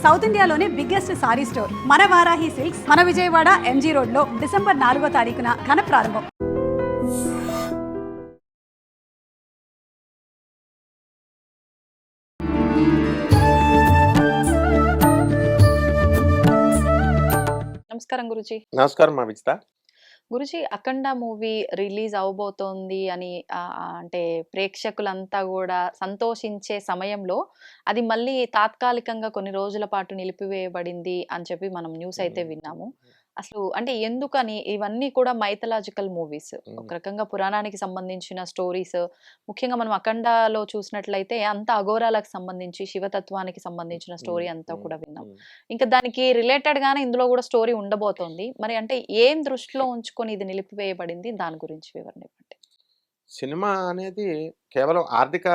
South ఇండియాలోనే biggest sorry store మన Varahi silks మన విజయవాడ ఎంజీ రోడ్ లో డిసెంబర్ 4వ తారీఖున ఘన ప్రారంభం. నమస్కారం గురుజీ. నమస్కారం మా విజిత. గురుజీ, అఖండ మూవీ రిలీజ్ అవబోతోంది అని అంటే ప్రేక్షకులంతా కూడా సంతోషించే సమయంలో అది మళ్ళీ తాత్కాలికంగా కొన్ని రోజుల పాటు నిలిపివేయబడింది అని చెప్పి మనం న్యూస్ అయితే విన్నాము. అసలు అంటే ఎందుకని? ఇవన్నీ కూడా మైథలాజికల్ మూవీస్, ఒక రకంగా పురాణానికి సంబంధించిన స్టోరీస్. ముఖ్యంగా మనం అఖండలో చూసినట్లయితే అంత అఘోరాలకు సంబంధించి, శివతత్వానికి సంబంధించిన స్టోరీ అంతా కూడా విన్నాం. ఇంకా దానికి రిలేటెడ్ గానే ఇందులో కూడా స్టోరీ ఉండబోతోంది. మరి అంటే ఏం దృష్టిలో ఉంచుకొని ఇది నిలిపివేయబడింది, దాని గురించి వివరణ ఇవ్వండి. సినిమా అనేది కేవలం ఆర్థిక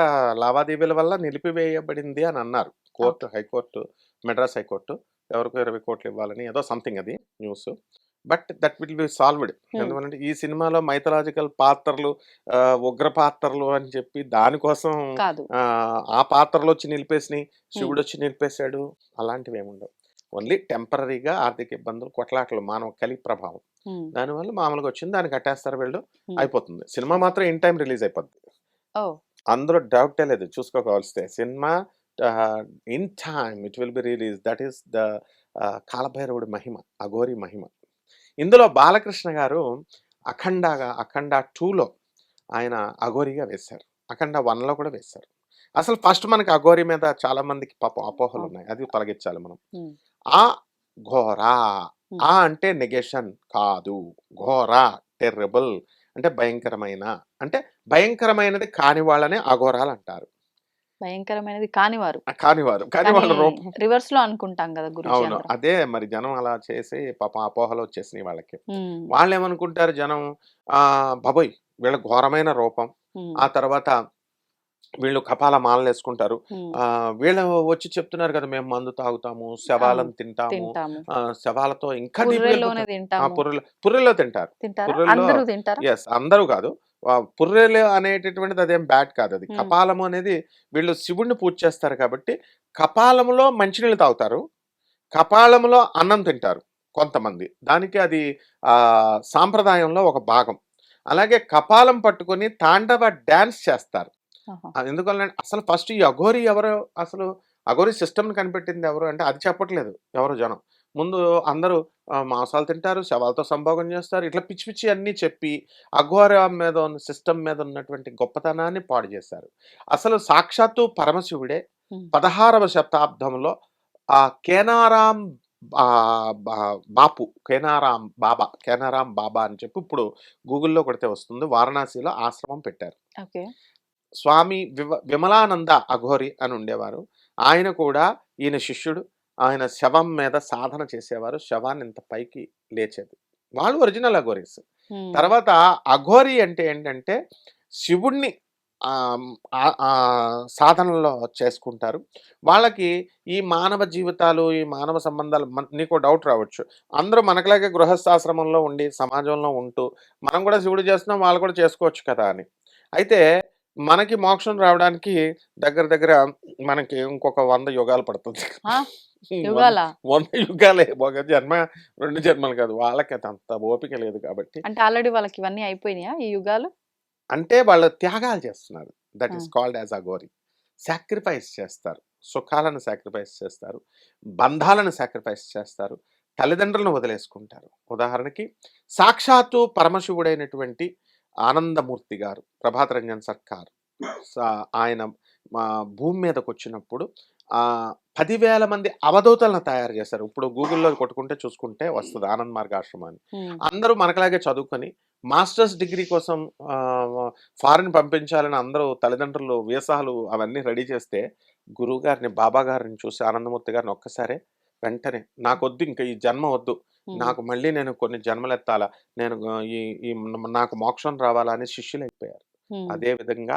లావాదేవీల వల్ల నిలిపివేయబడింది అని అన్నారు. కోర్టు, హైకోర్టు, మెడ్రాస్ హైకోర్టు ఎవరికో 20 కోట్లు ఇవ్వాలని ఏదో సంథింగ్ అది news. But that will be solved. ఎందుకంటే ఈ సినిమాలో మైథలాజికల్ పాత్రలు, ఉగ్ర పాత్రలు అని చెప్పి దానికోసం కాదు, ఆ పాత్రలు వచ్చి నిలిపేసినాయి, శివుడు వచ్చి నిలిపేశాడు, అలాంటివి ఏముండవు. ఓన్లీ టెంపరీగా ఆర్థిక ఇబ్బందులు, కొట్లాటలు, మానవ కలి ప్రభావం, దానివల్ల మామూలుగా వచ్చింది, దాన్ని కట్టేస్తారు వీళ్ళు, అయిపోతుంది. సినిమా మాత్రం ఇన్ టైం రిలీజ్ అయిపోద్ది, అందులో డౌటే లేదు. చూసుకోవాల్స్తే cinema in time it will be release. That is the కాలభైరవుడి మహిమ, అఘోరి మహిమ. ఇందులో బాలకృష్ణ గారు అఖండ 2లో ఆయన అఘోరిగా వేశారు, అఖండ 1లో కూడా వేశారు. అసలు ఫస్ట్ మనకి అఘోరి మీద చాలా మందికి పాపం అపోహలు ఉన్నాయి, అది తొలగించాలి మనం. ఆ ఘోరా, ఆ అంటే నెగేషన్ కాదు, ఘోరా టెర్రబుల్ అంటే భయంకరమైన, అంటే భయంకరమైనది కాని వాళ్ళనే అఘోరాలు అంటారు. భయంకరమైనది కానివారు, కానీ వాళ్ళ రూపం రివర్స్ లో అనుకుంటాం కదా గురుజీ. అవును, అదే మరి జనం అలా చేసి పాపం అపోహలు వచ్చేసినాయి వాళ్ళకి. వాళ్ళు ఏమనుకుంటారు జనం, బాబోయ్ వీళ్ళ ఘోరమైన రూపం, ఆ తర్వాత వీళ్ళు కపాల మాలలు వేసుకుంటారు, వీళ్ళు వచ్చి చెప్తున్నారు కదా మేము మందు తాగుతాము, శవాలను తింటాము, శవాలతో ఇంకా పుర్రెలో తింటారు. ఎస్, అందరూ కాదు, పుర్రెలు అనేటటువంటిది అదేం బ్యాడ్ కాదు. అది కపాలము అనేది, వీళ్ళు శివుణ్ణి పూజ చేస్తారు కాబట్టి కపాలములో మంచినీళ్ళు తాగుతారు, కపాలములో అన్నం తింటారు కొంతమంది. దానికి అది సాంప్రదాయంలో ఒక భాగం. అలాగే కపాలం పట్టుకొని తాండవ డ్యాన్స్ చేస్తారు. ఎందుకంటే అసలు ఫస్ట్ ఈ అఘోరి ఎవరు, అసలు అఘోరి సిస్టమ్ కనిపెట్టింది ఎవరు అంటే అది చెప్పట్లేదు ఎవరు జనం. ముందు అందరూ మాంసాలు తింటారు, శవాలతో సంభోగం చేస్తారు, ఇట్లా పిచ్చి పిచ్చి అన్నీ చెప్పి అఘోర మీద ఉన్న సిస్టమ్ మీద ఉన్నటువంటి గొప్పతనాన్ని పాడు చేశారు. అసలు సాక్షాత్తు పరమశివుడే 16వ శతాబ్దంలో ఆ కేనారాం కేనారాం బాబా అని చెప్పి ఇప్పుడు గూగుల్లో కొడితే వస్తుంది, వారణాసిలో ఆశ్రమం పెట్టారు. స్వామి విమలానంద అఘోరి అని ఉండేవారు. ఆయన కూడా ఈయన శిష్యుడు. ఆయన శవం మీద సాధన చేసేవారు, శవాన్ని ఇంత పైకి లేచేది. వాళ్ళు ఒరిజినల్ అఘోరీస్. తర్వాత అఘోరి అంటే ఏంటంటే శివుణ్ణి సాధనలో చేసుకుంటారు. వాళ్ళకి ఈ మానవ జీవితాలు, ఈ మానవ సంబంధాలు, నీకు డౌట్ రావచ్చు, అందరూ మనకులాగే గృహస్థాశ్రమంలో ఉండి సమాజంలో ఉంటూ మనం కూడా శివుడు చేస్తున్నాం, వాళ్ళు కూడా చేసుకోవచ్చు కదా అని. అయితే మనకి మోక్షం రావడానికి దగ్గర మనకి ఇంకొక 100 యుగాలు పడుతుంది. 100 యుగాలే, ఒక జన్మ 2 జన్మలు కాదు. వాళ్ళకి అంత ఓపిక లేదు కాబట్టి. అంటే ఆల్రెడీ వాళ్ళకి ఇవన్నీ అయిపోయినాయా ఈ యుగాలు? అంటే వాళ్ళు త్యాగాలు చేస్తున్నారు. That is called as Aghori. Sacrifice చేస్తారు, సుఖాలను సాక్రిఫైస్ చేస్తారు, బంధాలను సాక్రిఫైస్ చేస్తారు, తల్లిదండ్రులను వదిలేసుకుంటారు. ఉదాహరణకి సాక్షాత్తు పరమశివుడైనటువంటి ఆనందమూర్తి గారు, ప్రభాత్ రంజన్ సర్కార్, ఆయన భూమి మీదకి వచ్చినప్పుడు 10,000 మంది అవధూతలను తయారు చేశారు. ఇప్పుడు గూగుల్లో కొట్టుకుంటే చూసుకుంటే వస్తుంది ఆనంద్ మార్గాశ్రమాన్ని. అందరూ మనకలాగే చదువుకొని మాస్టర్స్ డిగ్రీ కోసం ఫారిన్ పంపించాలని అందరూ తల్లిదండ్రులు వీసాలు అవన్నీ రెడీ చేస్తే గురువు గారిని, బాబా గారిని చూసి ఆనందమూర్తి గారిని ఒక్కసారే వెంటనే నాకొద్దు, ఇంకా ఈ జన్మ వద్దు, నాకు మళ్ళీ నేను కొన్ని జన్మలెత్తాలా, నేను ఈ నాకు మోక్షం రావాలా అని శిష్యులు అయిపోయారు. అదే విధంగా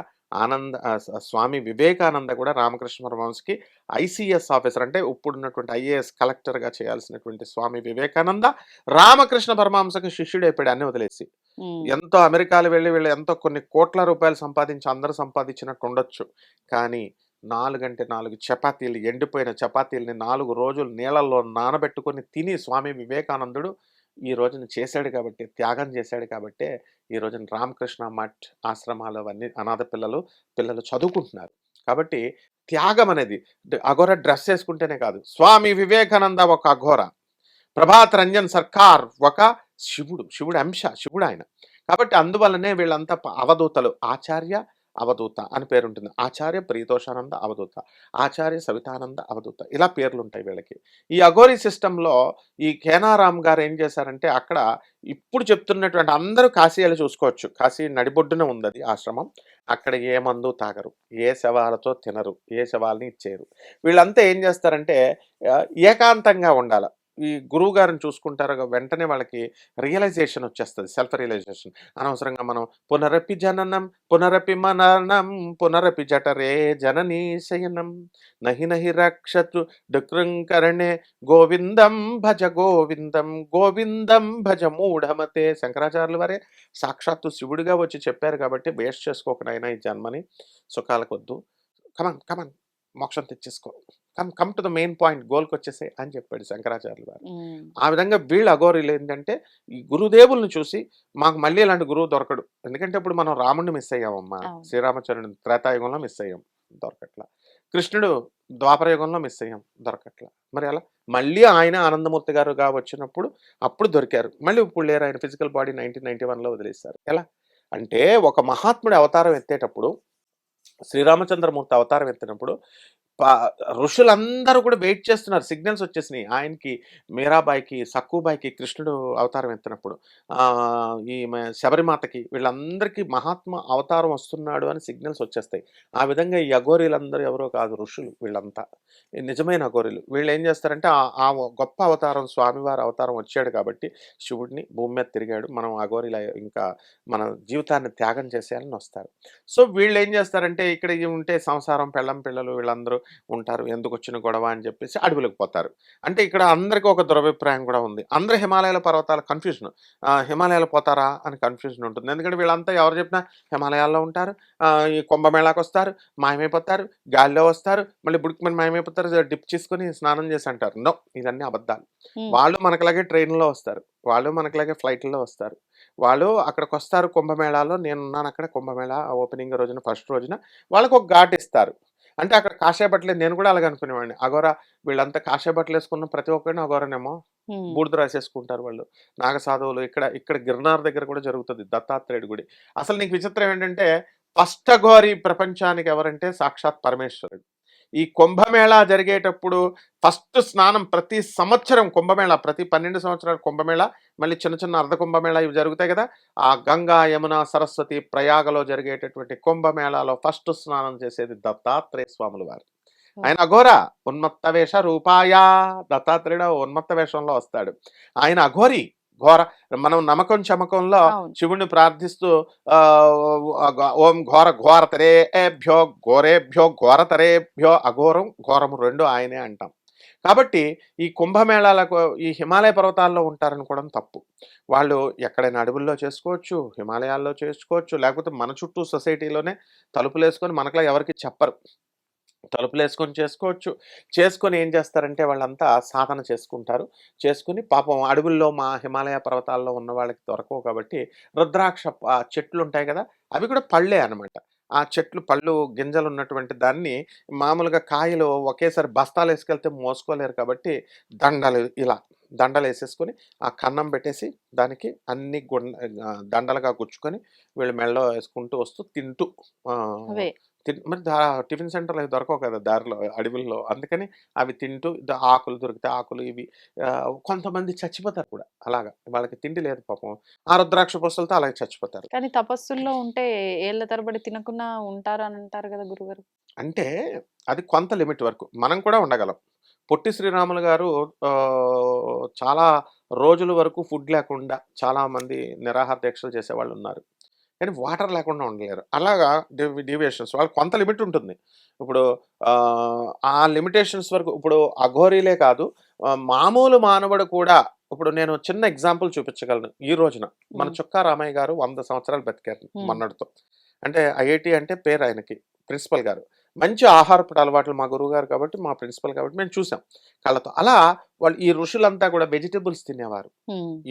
స్వామి వివేకానంద కూడా రామకృష్ణ పరమహంసకి ఐసిఎస్ ఆఫీసర్, అంటే ఇప్పుడున్నటువంటి ఐఏఎస్ కలెక్టర్గా చేయాల్సినటువంటి స్వామి వివేకానంద రామకృష్ణ పరమహంసకి శిష్యుడు అయిపోయాడు అన్ని వదిలేసి. ఎంతో అమెరికాలో వెళ్ళి వీళ్ళు ఎంతో కొన్ని కోట్ల రూపాయలు సంపాదించి అందరూ సంపాదించినట్టు ఉండొచ్చు, కానీ 4 చపాతీలు, ఎండిపోయిన చపాతీలని 4 రోజులు నీళ్ళల్లో నానబెట్టుకొని తిని స్వామి వివేకానందుడు ఈ రోజున చేశాడు కాబట్టి, త్యాగం చేశాడు కాబట్టే ఈ రోజున రామకృష్ణ మఠ్ ఆశ్రమాలు అవన్నీ అనాథ పిల్లలు చదువుకుంటున్నారు. కాబట్టి త్యాగం అనేది అఘోర డ్రెస్ వేసుకుంటేనే కాదు. స్వామి వివేకానంద ఒక అఘోర, ప్రభాత్ రంజన్ సర్కార్ ఒక శివుడు అంశ, శివుడు ఆయన. కాబట్టి అందువల్లనే వీళ్ళంతా అవధూతలు. ఆచార్య అవధూత అని పేరుంటుంది. ఆచార్య ప్రీతోషానంద అవధూత, ఆచార్య సవితానంద అవధూత, ఇలా పేర్లు ఉంటాయి వీళ్ళకి. ఈ అఘోరీ సిస్టంలో ఈ కేనారాం గారు ఏం చేశారంటే, అక్కడ ఇప్పుడు చెప్తున్నటువంటి అందరూ కాశీ వెళ్ళి చూసుకోవచ్చు. కాశీ నడిబొడ్డున ఉంది అది ఆశ్రమం. అక్కడ ఏ మందు తాగరు, ఏ శవాలతో తినరు, ఏ శవాల్ని ఇచ్చేయరు. వీళ్ళంతా ఏం చేస్తారంటే ఏకాంతంగా ఉండాల. ఈ గురువు గారిని చూసుకుంటారు, వెంటనే వాళ్ళకి రియలైజేషన్ వచ్చేస్తుంది, సెల్ఫ్ రియలైజేషన్. అనవసరంగా మనం పునరపి జననం పునరపి మననం పునరపి జఠరే జననీ శయనం నహి నహి రక్షతు డుకృంకరణే గోవిందం భజ గోవిందం గోవిందం భజ మూఢమతే. శంకరాచార్యుల వారే సాక్షాత్తు శివుడిగా వచ్చి చెప్పారు కాబట్టి వేస్ట్ చేసుకోకనైనా ఈ జన్మని, సుఖాలకొద్దు, కమన్ కమన్ మోక్షం తెచ్చేసుకో, come to the main point, గోల్కి వచ్చేసే అని చెప్పాడు శంకరాచార్యులు గారు. ఆ విధంగా వీళ్ళు అఘోరీలు ఏంటంటే ఈ గురుదేవుల్ని చూసి మాకు మళ్ళీ ఇలాంటి గురువు దొరకడు. ఎందుకంటే ఇప్పుడు మనం రాముడిని మిస్ అయ్యామమ్మా, శ్రీరామచంద్రుని త్రేతాయుగంలో మిస్ అయ్యాం, దొరకట్లా. కృష్ణుడు ద్వాపరయుగంలో మిస్ అయ్యాం, దొరకట్లా. మరి అలా మళ్ళీ ఆయన ఆనందమూర్తి గారుగా వచ్చినప్పుడు అప్పుడు దొరికారు. మళ్ళీ ఇప్పుడు లేరు, ఆయన ఫిజికల్ బాడీ 1991లో వదిలేశారు. ఎలా అంటే ఒక మహాత్ముడి అవతారం ఎత్తేటప్పుడు, శ్రీరామచంద్రమూర్తి అవతారం ఎత్తినప్పుడు ఋషులందరూ కూడా వెయిట్ చేస్తున్నారు, సిగ్నల్స్ వచ్చేసినాయి ఆయనకి, మీరాబాయికి, సక్కుబాయికి కృష్ణుడు అవతారం ఎత్తినప్పుడు, శబరిమాతకి, వీళ్ళందరికీ మహాత్మ అవతారం వస్తున్నాడు అని సిగ్నల్స్ వచ్చేస్తాయి. ఆ విధంగా ఈ అఘోరీలందరూ ఎవరో కాదు, ఋషులు వీళ్ళంతా, నిజమైన అఘోరీలు. వీళ్ళు ఏం చేస్తారంటే ఆ గొప్ప అవతారం, స్వామివారి అవతారం వచ్చాడు కాబట్టి శివుడిని భూమి మీద తిరిగాడు, మనం అఘోరీల ఇంకా మన జీవితాన్ని త్యాగం చేసేయాలని వస్తారు. సో వీళ్ళు ఏం చేస్తారంటే ఇక్కడ ఉంటే సంసారం, పెళ్ళం పిల్లలు వీళ్ళందరూ ఉంటారు, ఎందుకు వచ్చిన గొడవ అని చెప్పేసి అడవులకు పోతారు. అంటే ఇక్కడ అందరికీ ఒక దురభిప్రాయం కూడా ఉంది. అందరూ హిమాలయాల పర్వతాల కన్ఫ్యూజన్, హిమాలయాలు పోతారా అని కన్ఫ్యూజన్ ఉంటుంది. ఎందుకంటే వీళ్ళంతా ఎవరు చెప్పినా హిమాలయాల్లో ఉంటారు, ఈ కుంభమేళాకు వస్తారు, మాయమైపోతారు, గాలిలో వస్తారు, మళ్ళీ బుడికి మాయమైపోతారు, డిప్ చేసుకొని స్నానం చేసి అంటారు. నో, ఇవన్నీ అబద్ధాలు. వాళ్ళు మనకులాగే ట్రైన్లో వస్తారు, వాళ్ళు మనకులాగే ఫ్లైట్లో వస్తారు. వాళ్ళు అక్కడికి వస్తారు కుంభమేళాలో, నేనున్నాను అక్కడ కుంభమేళా ఓపెనింగ్ రోజున, ఫస్ట్ రోజున వాళ్ళకు ఒక ఘాట్ ఇస్తారు. అంటే అక్కడ కాషాయ బట్టలు, నేను కూడా అలాగే అనుకునేవాడిని. అఘోరా వీళ్ళంతా కాషాయ బట్టలు వేసుకున్న ప్రతి ఒక్కరిని అఘోరనేమో, బూడిద రాసేసుకుంటారు వాళ్ళు, నాగసాధువులు. ఇక్కడ గిర్నార్ దగ్గర కూడా జరుగుతుంది, దత్తాత్రేయుడి గుడి. అసలు నీకు విచిత్రం ఏంటంటే ఫస్ట్ అఘోరి ప్రపంచానికి ఎవరంటే సాక్షాత్ పరమేశ్వరుడు. ఈ కుంభమేళా జరిగేటప్పుడు ఫస్ట్ స్నానం ప్రతి సంవత్సరం, కుంభమేళా ప్రతి 12 సంవత్సరాలు కుంభమేళా, మళ్ళీ చిన్న చిన్న అర్ధ కుంభమేళా ఇవి జరుగుతాయి కదా. ఆ గంగా, యమున, సరస్వతి, ప్రయాగలో జరిగేటటువంటి కుంభమేళాలో ఫస్ట్ స్నానం చేసేది దత్తాత్రేయ స్వాములు వారు. ఆయన అఘోర, ఉన్మత్త వేష రూపాయ. దత్తాత్రేయుడు ఉన్మత్త వేషంలో వస్తాడు. ఆయన అఘోరి, ఘోర. మనం నమ్మకం చమకంలో శివుణ్ణి ప్రార్థిస్తూ ఓం ఘోర ఘోరతరేభ్యో ఘోరేభ్యో ఘోరతరేభ్యో, అఘోరం ఘోరము రెండు ఆయనే అంటాం. కాబట్టి ఈ కుంభమేళాలకు ఈ హిమాలయ పర్వతాల్లో ఉంటారనుకోవడం తప్పు. వాళ్ళు ఎక్కడైనా అడవుల్లో చేసుకోవచ్చు, హిమాలయాల్లో చేసుకోవచ్చు, లేకపోతే మన చుట్టూ సొసైటీలోనే తలుపులు వేసుకొని మనకులా ఎవరికి చెప్పరు, తలుపులు వేసుకొని చేసుకోవచ్చు. చేసుకొని ఏం చేస్తారంటే వాళ్ళంతా సాధన చేసుకుంటారు. చేసుకుని పాపం అడవుల్లో, మా హిమాలయ పర్వతాల్లో ఉన్న వాళ్ళకి దొరకవు కాబట్టి రుద్రాక్ష చెట్లు ఉంటాయి కదా, అవి కూడా పళ్ళే అనమాట. ఆ చెట్లు పళ్ళు గింజలు ఉన్నటువంటి దాన్ని మామూలుగా కాయలు ఒకేసారి బస్తాలు వేసుకెళ్తే మోసుకోలేరు కాబట్టి దండలు వేసేసుకొని ఆ కన్నం పెట్టేసి దానికి అన్ని దండలుగా గుచ్చుకొని వీళ్ళు మెడలో వేసుకుంటూ వస్తూ తింటూ మరి టిఫిన్ సెంటర్లు అవి దొరకవు కదా దారిలో, అడవుల్లో. అందుకని అవి తింటూ ఆకులు దొరికితే ఆకులు ఇవి కొంతమంది చచ్చిపోతారు కూడా అలాగా, వాళ్ళకి తిండి లేదు పాపం, ఆ రుద్రాక్ష పుస్తలతో అలాగే చచ్చిపోతారు. కానీ తపస్సుల్లో ఉంటే ఏళ్ళ తరబడి తినకుండా ఉంటారు అని అంటారు కదా గురుగారు. అంటే అది కొంత లిమిట్ వరకు మనం కూడా ఉండగలం. పొట్టి శ్రీరాములు గారు చాలా రోజుల వరకు ఫుడ్ లేకుండా చాలా మంది నిరాహార దీక్షలు చేసేవాళ్ళు ఉన్నారు, కానీ వాటర్ లేకుండా ఉండలేరు. అలాగా డీవియేషన్స్ వాళ్ళకి కొంత లిమిట్ ఉంటుంది. ఇప్పుడు ఆ లిమిటేషన్స్ వరకు, ఇప్పుడు అఘోరీలే కాదు, మామూలు మానవుడు కూడా. ఇప్పుడు నేను చిన్న ఎగ్జాంపుల్ చూపించగలను. ఈ రోజున మన చుక్కా రామయ్య గారు 100 సంవత్సరాలు బతికారు మొన్నటితో. అంటే ఐఐటి అంటే పేరు ఆయనకి, ప్రిన్సిపల్ గారు. మంచి ఆహారపు అలవాట్లు మా గురువుగారు కాబట్టి, మా ప్రిన్సిపల్ కాబట్టి మేము చూసాం కళ్ళతో. అలా వాళ్ళు ఈ ఋషులంతా కూడా వెజిటబుల్స్ తినేవారు.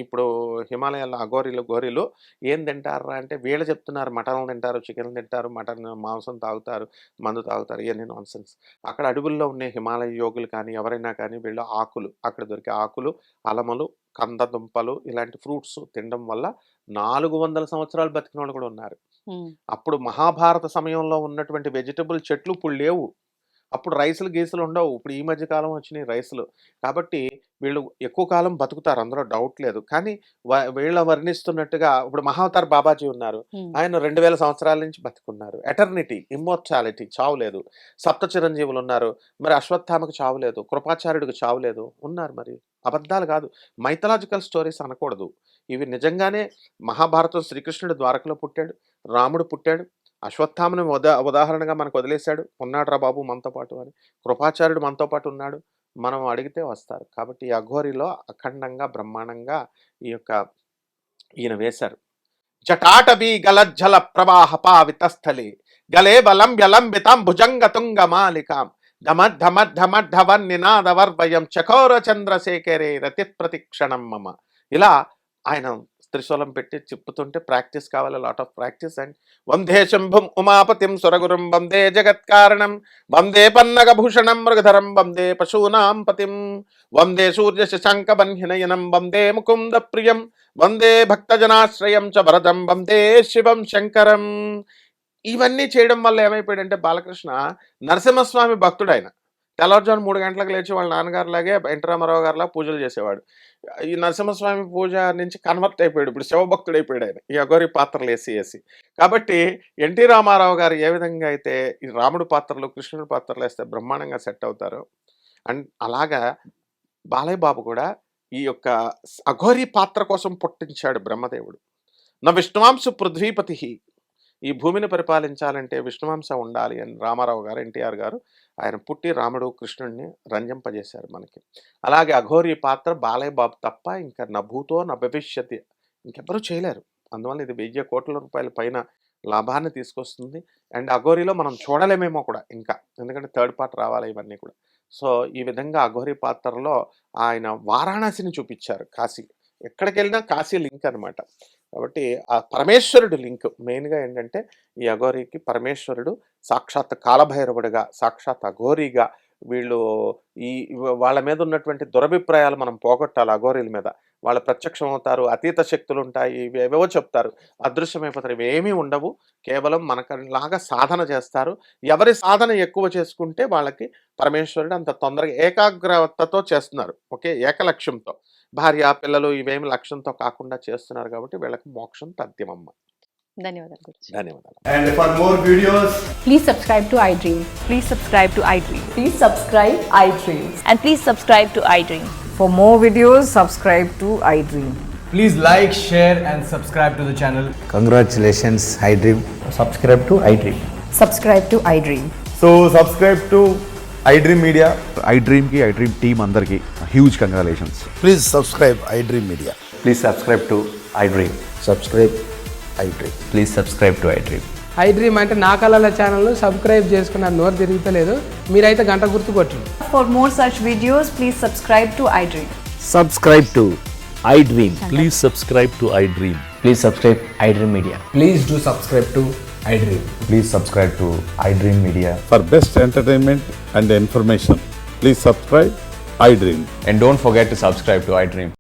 ఇప్పుడు హిమాలయాల్లో అఘోరీలు, గోరీలు ఏం తింటారా అంటే వీళ్ళు చెప్తున్నారు మటన్లు తింటారు, చికెన్లు తింటారు, మటన్ మాంసం తాగుతారు, మందు తాగుతారు, ఇవన్నీ నాన్సెన్స్. అక్కడ అడవుల్లో ఉండే హిమాలయ యోగులు కానీ ఎవరైనా కానీ వీళ్ళు ఆకులు, అక్కడ దొరికే ఆకులు, అలమలు, కంద దుంపలు ఇలాంటి ఫ్రూట్స్ తినడం వల్ల 400 సంవత్సరాలు బతికిన వాళ్ళు కూడా ఉన్నారు. అప్పుడు మహాభారత సమయంలో ఉన్నటువంటి వెజిటబుల్ చెట్లు ఇప్పుడు లేవు. అప్పుడు రైసులు గీసులు ఉండవు. ఇప్పుడు ఈ మధ్య కాలం వచ్చినాయి రైసులు. కాబట్టి వీళ్ళు ఎక్కువ కాలం బతుకుతారు, అందులో డౌట్ లేదు. కానీ వీళ్ళ వర్ణిస్తున్నట్టుగా ఇప్పుడు మహావతార్ బాబాజీ ఉన్నారు, ఆయన 2000 సంవత్సరాల నుంచి బతుకున్నారు. ఎటర్నిటీ, ఇమ్మోర్టాలిటీ, చావు లేదు. సప్త చిరంజీవులు ఉన్నారు, మరి అశ్వత్థామకు చావు లేదు, కృపాచార్యుడికి చావు లేదు, ఉన్నారు. మరి అబద్ధాలు కాదు, మైథలాజికల్ స్టోరీస్ అనకూడదు. ఇవి నిజంగానే మహాభారతం శ్రీకృష్ణుడు ద్వారకలో పుట్టాడు, రాముడు పుట్టాడు, అశ్వత్థామను ఉదాహరణగా మనకు వదిలేశాడు, ఉన్నాడు రా బాబు మనతో పాటు అని. కృపాచార్యుడు మనతో పాటు ఉన్నాడు, మనం అడిగితే వస్తారు. కాబట్టి ఈ అఘోరిలో అఖండంగా బ్రహ్మాండంగా ఈ యొక్క ఈయన వేశారు. జటాటబీ గలజ్జల ప్రవాహ పావితస్థలి గలే బలంబ్యలంబితాం భుజంగ తుంగ మాలికాం ధమద్ధమద్ధమద్ధవన్ నినాదవర్వయం చకోర చంద్రశేఖరే రతి ప్రతిక్షణం మమ. ఇలా ఆయన త్రిశూలం పెట్టి చిప్పుతుంటే ప్రాక్టీస్ కావాలి, లాట్ ఆఫ్ ప్రాక్టీస్. అండ్ వందే శంభుం ఉమాపతిం సురగురుం వందే జగత్కారణం వందే పన్నగభూషణం మృగధరం వందే పశూనాం పతిం వందే సూర్య శశాంక బన్హినయనం వందే ముకుంద ప్రియం వందే భక్తజనాశ్రయం చ వరదం వందే శివం శంకరం. ఇవన్నీ చేయడం వల్ల ఏమైపోయాడంటే బాలకృష్ణ నరసింహస్వామి భక్తుడు. ఆయన తెల్లవారుజాము 3 గంటలకు లేచి వాళ్ళ నాన్నగారులాగే ఎన్టీ రామారావు గారిలా పూజలు చేసేవాడు. ఈ నరసింహస్వామి పూజ నుంచి కన్వర్ట్ అయిపోయాడు, ఇప్పుడు శివభక్తుడు అయిపోయాడు ఆయన, ఈ అఘోరి పాత్రలు వేసి. కాబట్టి ఎన్టీ రామారావు గారు ఏ విధంగా అయితే ఈ రాముడు పాత్రలు, కృష్ణుడి పాత్రలు వేస్తే బ్రహ్మాండంగా సెట్ అవుతారో, అండ్ అలాగా బాలయ్య బాబు కూడా ఈ యొక్క అఘోరి పాత్ర కోసం పుట్టించాడు బ్రహ్మదేవుడు. నా విష్ణువాంశ పృథ్వీపతి, ఈ భూమిని పరిపాలించాలంటే విష్ణువంశ ఉండాలి అని రామారావు గారు, ఎన్టీఆర్ గారు ఆయన పుట్టి రాముడు కృష్ణుడిని రంజింపజేశారు మనకి. అలాగే అఘోరి పాత్ర బాలయ్య బాబు తప్ప ఇంకా నభూతో నభవిష్యతి ఇంకెవ్వరూ చేయలేరు. అందువల్ల ఇది 1000 కోట్ల రూపాయల పైన లాభాన్ని తీసుకొస్తుంది. అండ్ అఘోరిలో మనం చూడలేమేమో కూడా ఇంకా, ఎందుకంటే థర్డ్ పార్ట్ రావాలి ఇవన్నీ కూడా. సో ఈ విధంగా అఘోరి పాత్రలో ఆయన వారాణసిని చూపించారు, కాశీ. ఎక్కడికి వెళ్ళినా కాశీ లింక్ అనమాట. కాబట్టి ఆ పరమేశ్వరుడు లింక్ మెయిన్గా ఏంటంటే ఈ అఘోరికి పరమేశ్వరుడు సాక్షాత్ కాలభైరవుడిగా, సాక్షాత్ అఘోరిగా వీళ్ళు ఈ వాళ్ళ మీద ఉన్నటువంటి దురభిప్రాయాలు మనం పోగొట్టాలి. అఘోరీల మీద వాళ్ళ ప్రత్యక్షం అవుతారు, అతీత శక్తులు ఉంటాయి, ఇవేవో చెప్తారు, అదృశ్యమైపోతారు. ఇవేమీ ఉండవు, కేవలం మనకలాగా సాధన చేస్తారు. ఎవరి సాధన ఎక్కువ చేసుకుంటే వాళ్ళకి పరమేశ్వరుడు అంత తొందరగా ఏకాగ్రతతో చేస్తున్నారు, ఓకే, ఏకలక్ష్యంతో. భార్య పిల్లలు ఇవేమి లక్ష్యంతో కాకుండా చేస్తున్నారు కాబట్టి వీళ్ళకి మోక్షం తథ్యమమ్మ. ధన్యవాదాలు గురుజీ. ధన్యవాదాలు. And for more videos, Please subscribe to iDream. Please subscribe to iDream. Please subscribe iDream. And please subscribe to iDream. For more videos, subscribe to iDream. please like, share and subscribe to the channel. Congratulations, iDream. Subscribe to iDream. Subscribe to iDream. So subscribe to iDream Media. iDream ki iDream team andarki huge congratulations. Please subscribe iDream Media. Please subscribe to iDream. Subscribe iDream. Please subscribe to iDream. iDream అంటే నా కళల ఛానల్ను subscribe చేసుకున్న నోరు తిరుగుతలేదు, మీరైతే గంట గుర్తు కొట్టండి. For more such videos, please subscribe to iDream. Subscribe to iDream. Please subscribe to iDream. Please subscribe iDream Media. Please do subscribe to iDream. Please subscribe to iDream Media. For best entertainment and information, please subscribe iDream. And don't forget to subscribe to iDream.